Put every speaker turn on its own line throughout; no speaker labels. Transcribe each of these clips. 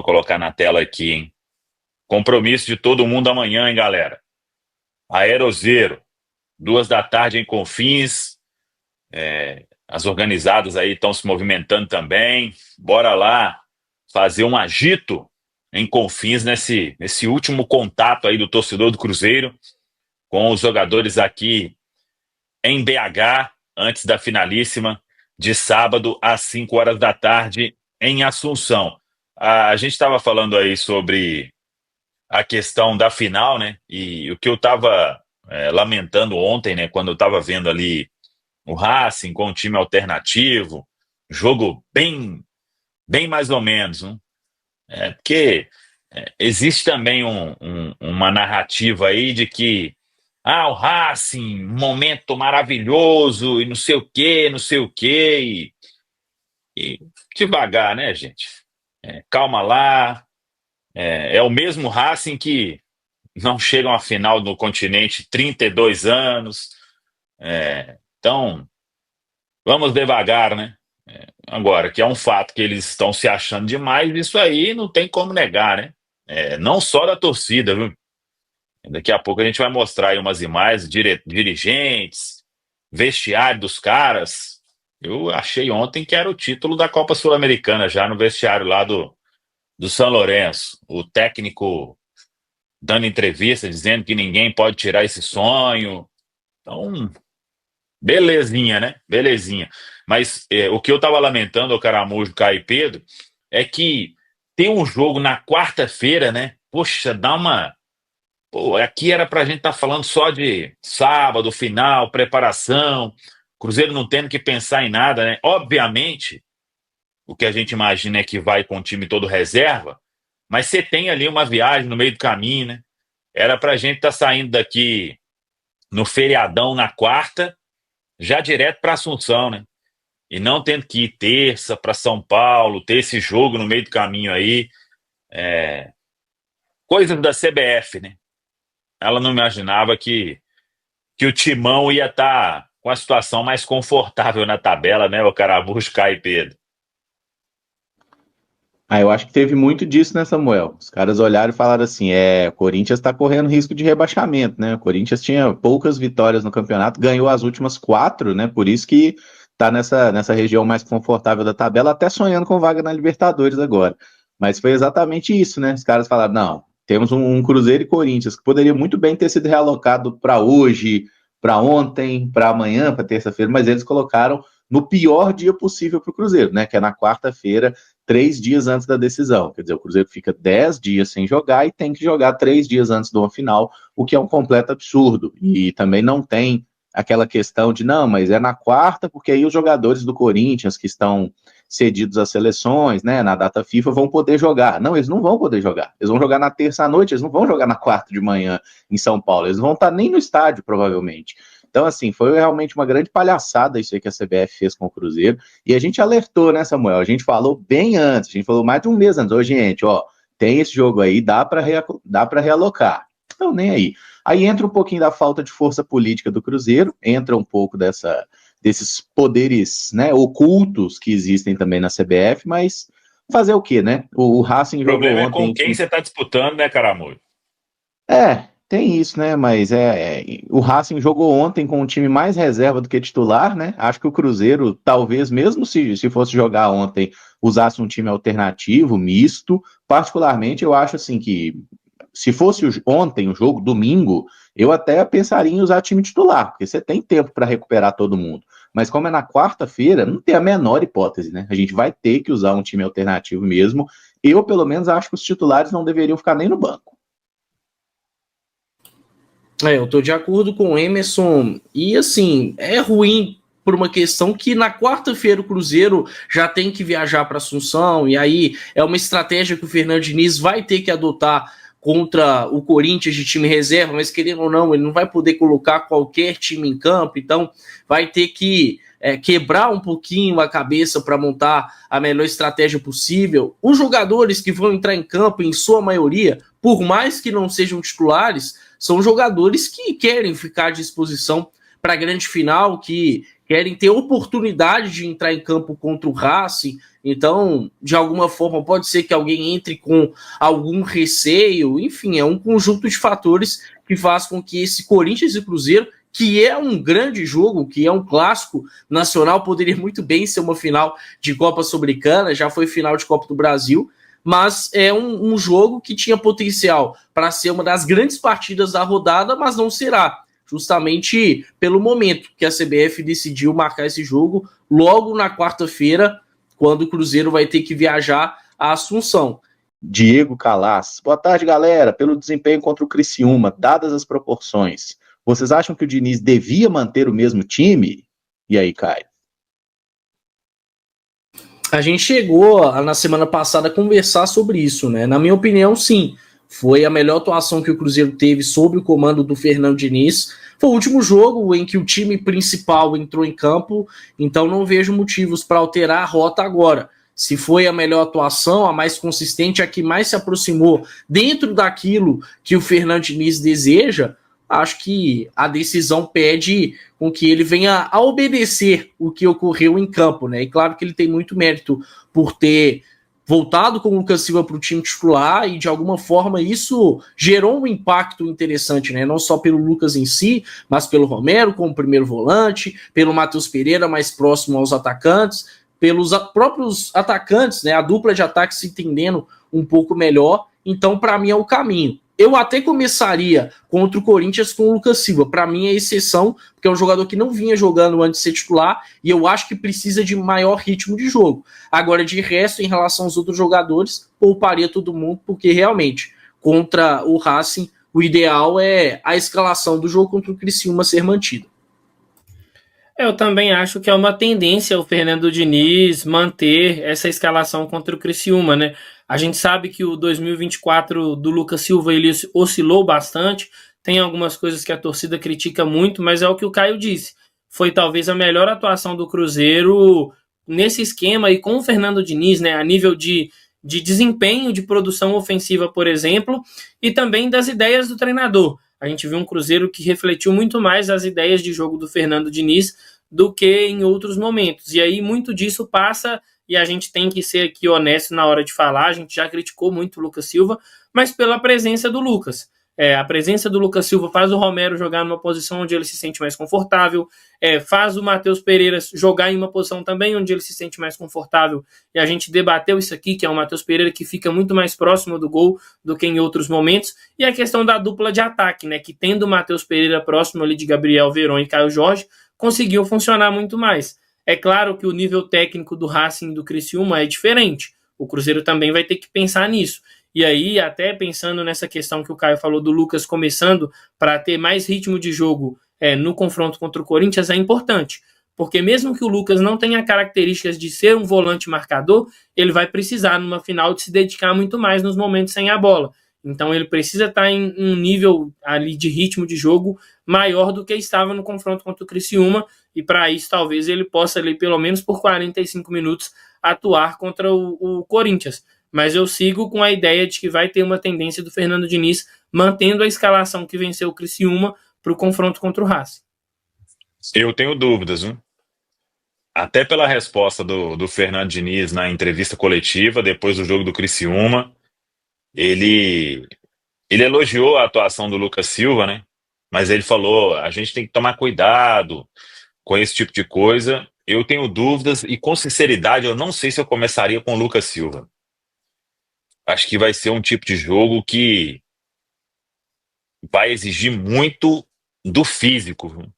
Vou colocar na tela aqui, hein? Compromisso de todo mundo amanhã, hein, galera? Aerozeiro, 2 da tarde em Confins. As organizadas aí estão se movimentando também. Bora lá fazer um agito em Confins nesse último contato aí do torcedor do Cruzeiro com os jogadores aqui em BH, antes da finalíssima de sábado às 5 horas da tarde em Assunção. A gente estava falando aí sobre a questão da final, né? E o que eu estava lamentando ontem, né? Quando eu estava vendo ali o Racing com um time alternativo, jogo bem mais ou menos, né? Porque existe também uma narrativa aí de que o Racing, momento maravilhoso e não sei o quê, não sei o quê, e devagar, né, gente? Calma lá. É o mesmo Racing que não chega a uma final no continente 32 anos. Então, vamos devagar, né? Agora, que é um fato que eles estão se achando demais, isso aí não tem como negar, né? Não só da torcida, viu? Daqui a pouco a gente vai mostrar aí umas imagens, dirigentes, vestiário dos caras. Eu achei ontem que era o título da Copa Sul-Americana, já no vestiário lá do São Lourenço. O técnico dando entrevista, dizendo que ninguém pode tirar esse sonho. Então, belezinha, né? Belezinha. Mas o que eu tava lamentando, o Caramujo, Caio e Pedro, é que tem um jogo na quarta-feira, né? Poxa, dá uma. Pô, aqui era pra gente estar falando só de sábado, final, preparação, Cruzeiro não tendo que pensar em nada, né? Obviamente, o que a gente imagina é que vai com o time todo reserva, mas você tem ali uma viagem no meio do caminho, né? Era pra gente estar saindo daqui no feriadão na quarta, já direto para Assunção, né? E não tendo que ir terça para São Paulo, ter esse jogo no meio do caminho aí. Coisas da CBF, né? Ela não imaginava que o Timão ia estar com a situação mais confortável na tabela, né? O Caramujo, Caio e Pedro.
Eu acho que teve muito disso, né, Samuel? Os caras olharam e falaram assim: o Corinthians está correndo risco de rebaixamento, né? O Corinthians tinha poucas vitórias no campeonato, ganhou as últimas 4, né? Por isso que tá nessa região mais confortável da tabela, até sonhando com vaga na Libertadores agora. Mas foi exatamente isso, né? Os caras falaram: não, temos um Cruzeiro e Corinthians que poderia muito bem ter sido realocado para hoje, para ontem, para amanhã, para terça-feira, mas eles colocaram no pior dia possível para o Cruzeiro, né? Que é na quarta-feira, 3 dias antes da decisão. Quer dizer, o Cruzeiro fica 10 dias sem jogar e tem que jogar 3 dias antes de uma final, o que é um completo absurdo. E também não tem aquela questão de, não, mas é na quarta, porque aí os jogadores do Corinthians que estão cedidos às seleções, né, na data FIFA, vão poder jogar. Não, eles não vão poder jogar. Eles vão jogar na terça à noite, eles não vão jogar na quarta de manhã em São Paulo. Eles vão estar nem no estádio, provavelmente. Então, assim, foi realmente uma grande palhaçada isso aí que a CBF fez com o Cruzeiro. E a gente alertou, né, Samuel? A gente falou bem antes, a gente falou mais de um mês antes. Ô, gente, ó, tem esse jogo aí, dá para realocar. Então, nem aí. Aí entra um pouquinho da falta de força política do Cruzeiro, entra um pouco desses poderes, né, ocultos que existem também na CBF, mas fazer o quê, né? O Racing
O
jogou
problema é com
ontem.
quem você está disputando, né, Caramujo?
Tem isso, né? Mas o Racing jogou ontem com um time mais reserva do que titular, né? Acho que o Cruzeiro, talvez, mesmo se fosse jogar ontem, usasse um time alternativo, misto. Particularmente, eu acho assim que se fosse ontem o jogo, domingo, eu até pensaria em usar time titular, porque você tem tempo para recuperar todo mundo. Mas como é na quarta-feira, não tem a menor hipótese, né? A gente vai ter que usar um time alternativo mesmo. Eu, pelo menos, acho que os titulares não deveriam ficar nem no banco.
Eu tô de acordo com o Emerson. E assim, é ruim por uma questão que na quarta-feira o Cruzeiro já tem que viajar para Assunção, e aí é uma estratégia que o Fernando Diniz vai ter que adotar contra o Corinthians de time reserva, mas querendo ou não, ele não vai poder colocar qualquer time em campo, então vai ter que quebrar um pouquinho a cabeça para montar a melhor estratégia possível. Os jogadores que vão entrar em campo, em sua maioria, por mais que não sejam titulares, são jogadores que querem ficar à disposição para a grande final, que querem ter oportunidade de entrar em campo contra o Racing. Então, de alguma forma, pode ser que alguém entre com algum receio. Enfim, é um conjunto de fatores que faz com que esse Corinthians e Cruzeiro, que é um grande jogo, que é um clássico nacional, poderia muito bem ser uma final de Copa Sul-Americana, já foi final de Copa do Brasil, mas é um jogo que tinha potencial para ser uma das grandes partidas da rodada, mas não será, justamente pelo momento que a CBF decidiu marcar esse jogo logo na quarta-feira, quando o Cruzeiro vai ter que viajar a Assunção.
Diego Calas. Boa tarde, galera. Pelo desempenho contra o Criciúma, dadas as proporções, vocês acham que o Diniz devia manter o mesmo time? E aí, Caio?
A gente chegou na semana passada a conversar sobre isso, né? Na minha opinião, sim. Foi a melhor atuação que o Cruzeiro teve sob o comando do Fernando Diniz. Foi o último jogo em que o time principal entrou em campo, então não vejo motivos para alterar a rota agora. Se foi a melhor atuação, a mais consistente, a que mais se aproximou dentro daquilo que o Fernando Diniz deseja, acho que a decisão pede com que ele venha a obedecer o que ocorreu em campo, né? E claro que ele tem muito mérito por ter voltado com o Lucas Silva para o time titular e de alguma forma isso gerou um impacto interessante, né? Não só pelo Lucas em si, mas pelo Romero como primeiro volante, pelo Matheus Pereira mais próximo aos atacantes, pelos próprios atacantes, né? A dupla de ataque se entendendo um pouco melhor. Então, para mim, é o caminho. Eu até começaria contra o Corinthians com o Lucas Silva. Para mim é exceção, porque é um jogador que não vinha jogando antes de ser titular e eu acho que precisa de maior ritmo de jogo. Agora, de resto, em relação aos outros jogadores, pouparia todo mundo, porque realmente, contra o Racing, o ideal é a escalação do jogo contra o Criciúma ser mantida.
Eu também acho que é uma tendência o Fernando Diniz manter essa escalação contra o Criciúma, né? A gente sabe que o 2024 do Lucas Silva ele oscilou bastante, tem algumas coisas que a torcida critica muito, mas é o que o Caio disse. Foi talvez a melhor atuação do Cruzeiro nesse esquema e com o Fernando Diniz, né? A nível de desempenho, de produção ofensiva, por exemplo, e também das ideias do treinador. A gente viu um Cruzeiro que refletiu muito mais as ideias de jogo do Fernando Diniz do que em outros momentos. E aí muito disso passa, e a gente tem que ser aqui honesto na hora de falar, a gente já criticou muito o Lucas Silva, mas pela presença do Lucas. A presença do Lucas Silva faz o Romero jogar numa posição onde ele se sente mais confortável, faz o Matheus Pereira jogar em uma posição também onde ele se sente mais confortável, e a gente debateu isso aqui, que é o Matheus Pereira que fica muito mais próximo do gol do que em outros momentos, e a questão da dupla de ataque, né, que tendo o Matheus Pereira próximo ali de Gabriel Veron e Caio Jorge, conseguiu funcionar muito mais. É claro que o nível técnico do Racing e do Criciúma é diferente, o Cruzeiro também vai ter que pensar nisso. E aí, até pensando nessa questão que o Caio falou do Lucas começando para ter mais ritmo de jogo no confronto contra o Corinthians é importante. Porque mesmo que o Lucas não tenha características de ser um volante marcador, ele vai precisar, numa final, de se dedicar muito mais nos momentos sem a bola. Então ele precisa estar em um nível ali de ritmo de jogo maior do que estava no confronto contra o Criciúma, e para isso talvez ele possa ali, pelo menos por 45 minutos, atuar contra o Corinthians. Mas eu sigo com a ideia de que vai ter uma tendência do Fernando Diniz mantendo a escalação que venceu o Criciúma para o confronto contra o Racing.
Eu tenho dúvidas, viu? Até pela resposta do Fernando Diniz na entrevista coletiva, depois do jogo do Criciúma, ele elogiou a atuação do Lucas Silva, né? Mas ele falou, a gente tem que tomar cuidado com esse tipo de coisa. Eu tenho dúvidas e, com sinceridade, eu não sei se eu começaria com o Lucas Silva. Acho que vai ser um tipo de jogo que vai exigir muito do físico, viu?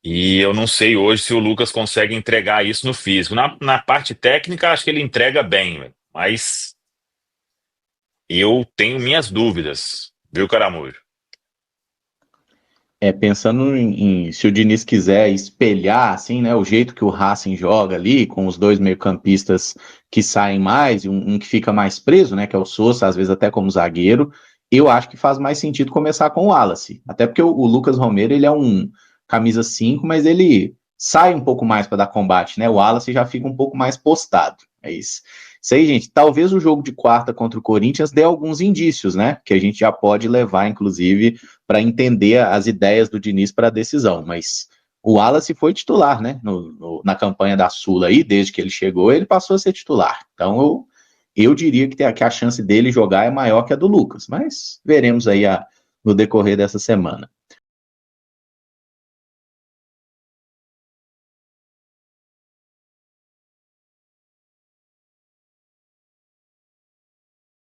E eu não sei hoje se o Lucas consegue entregar isso no físico. Na parte técnica, acho que ele entrega bem, véio. Mas eu tenho minhas dúvidas, viu, Caramujo?
Pensando se o Diniz quiser espelhar, assim, né, o jeito que o Racing joga ali, com os dois meio-campistas que saem mais, e um que fica mais preso, né, que é o Sousa, às vezes até como zagueiro, eu acho que faz mais sentido começar com o Wallace. Até porque o Lucas Romero, ele é um camisa 5, mas ele sai um pouco mais para dar combate, né? O Wallace já fica um pouco mais postado. É isso. Isso aí, gente. Talvez o jogo de quarta contra o Corinthians dê alguns indícios, né? Que a gente já pode levar, inclusive, para entender as ideias do Diniz para a decisão. Mas O Wallace foi titular, né? Na campanha da Sula aí, desde que ele chegou, ele passou a ser titular. Então eu diria que a chance dele jogar é maior que a do Lucas, mas veremos aí no decorrer dessa semana.